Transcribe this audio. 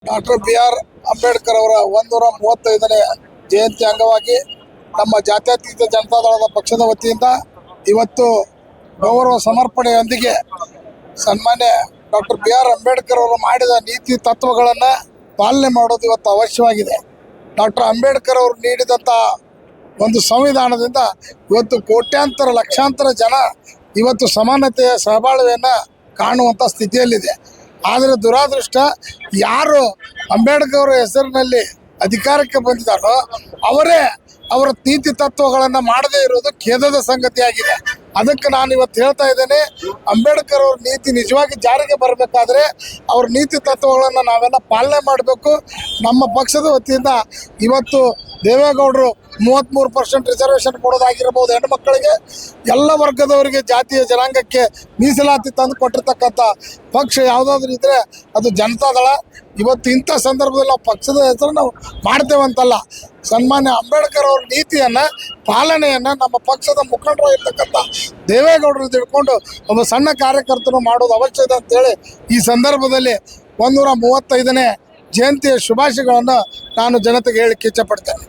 Doctor B R. Ambedkar ಅವರ 135ನೇ ಜಯಂತಿ ಅಂಗವಾಗಿ ನಮ್ಮ ಜಾತ್ಯತೀತ ಜನತಾದಳದ ಪಕ್ಷದ ವತಿಯಿಂದ ಇವತ್ತು ಗೌರವ ಸಮರ್ಪಣೆಯೊಂದಿಗೆ ಸನ್ಮಾನ್ಯ ಡಾಕ್ಟರ್ ಬಿ.ಆರ್. ಅಂಬೇಡ್ಕರ್ ಅವರು ಮಾಡಿದ ನೀತಿ ತತ್ವಗಳನ್ನು ಪಾಲನೆ ಮಾಡೋದು ಇವತ್ತು ಅವಶ್ಯವಾಗಿದೆ. ಡಾಕ್ಟರ್ ಅಂಬೇಡ್ಕರ್ ಅವರು ನೀಡಿದಂಥ ಒಂದು ಸಂವಿಧಾನದಿಂದ ಇವತ್ತು ಕೋಟ್ಯಾಂತರ ಲಕ್ಷಾಂತರ ಜನ ಇವತ್ತು ಸಮಾನತೆಯ ಸಹಬಾಳ್ವೆಯನ್ನು ಕಾಣುವಂಥ ಸ್ಥಿತಿಯಲ್ಲಿದೆ. ಆದರೆ ದುರಾದೃಷ್ಟ, ಯಾರು ಅಂಬೇಡ್ಕರ್ ಅವರ ಹೆಸರಿನಲ್ಲಿ ಅಧಿಕಾರಕ್ಕೆ ಬಂದಿದ್ದಾರೋ ಅವರೇ ಅವರ ನೀತಿ ತತ್ವಗಳನ್ನು ಮಾಡದೇ ಇರೋದು ಖೇದದ ಸಂಗತಿಯಾಗಿದೆ. ಅದಕ್ಕೆ ನಾನು ಇವತ್ತು ಹೇಳ್ತಾ ಇದ್ದೇನೆ, ಅಂಬೇಡ್ಕರ್ ಅವ್ರ ನೀತಿ ನಿಜವಾಗಿ ಜಾರಿಗೆ ಬರಬೇಕಾದ್ರೆ ಅವ್ರ ನೀತಿ ತತ್ವಗಳನ್ನು ನಾವೆಲ್ಲ ಪಾಲನೆ ಮಾಡಬೇಕು. ನಮ್ಮ ಪಕ್ಷದ ವತಿಯಿಂದ ಇವತ್ತು ದೇವೇಗೌಡರು 33% ರಿಸರ್ವೇಷನ್ ಕೊಡೋದಾಗಿರ್ಬೋದು, ಹೆಣ್ಮಕ್ಕಳಿಗೆ ಎಲ್ಲ ವರ್ಗದವರಿಗೆ ಜಾತಿಯ ಜನಾಂಗಕ್ಕೆ ಮೀಸಲಾತಿ ತಂದು ಕೊಟ್ಟಿರ್ತಕ್ಕಂಥ ಪಕ್ಷ ಯಾವುದಾದ್ರೂ ಇದ್ದರೆ ಅದು ಜನತಾದಳ. ಇವತ್ತು ಇಂಥ ಸಂದರ್ಭದಲ್ಲಿ ನಾವು ಪಕ್ಷದ ಹೆಸರು ನಾವು ಮಾಡ್ತೇವಂತಲ್ಲ, ಸನ್ಮಾನ್ಯ ಅಂಬೇಡ್ಕರ್ ಅವ್ರ ನೀತಿಯನ್ನು ಪಾಲನೆಯನ್ನು ನಮ್ಮ ಪಕ್ಷದ ಮುಖಂಡರು ಇರ್ತಕ್ಕಂಥ ದೇವೇಗೌಡರು ತಿಳ್ಕೊಂಡು ಒಬ್ಬ ಸಣ್ಣ ಕಾರ್ಯಕರ್ತರು ಮಾಡೋದು ಅವಶ್ಯಕ ಅಂತೇಳಿ ಈ ಸಂದರ್ಭದಲ್ಲಿ 135ನೇ ಜಯಂತಿಯ ಶುಭಾಶಯಗಳನ್ನು ನಾನು ಜನತೆಗೆ ಹೇಳಲಿಕ್ಕೆ ಇಚ್ಛಪಡ್ತೇನೆ.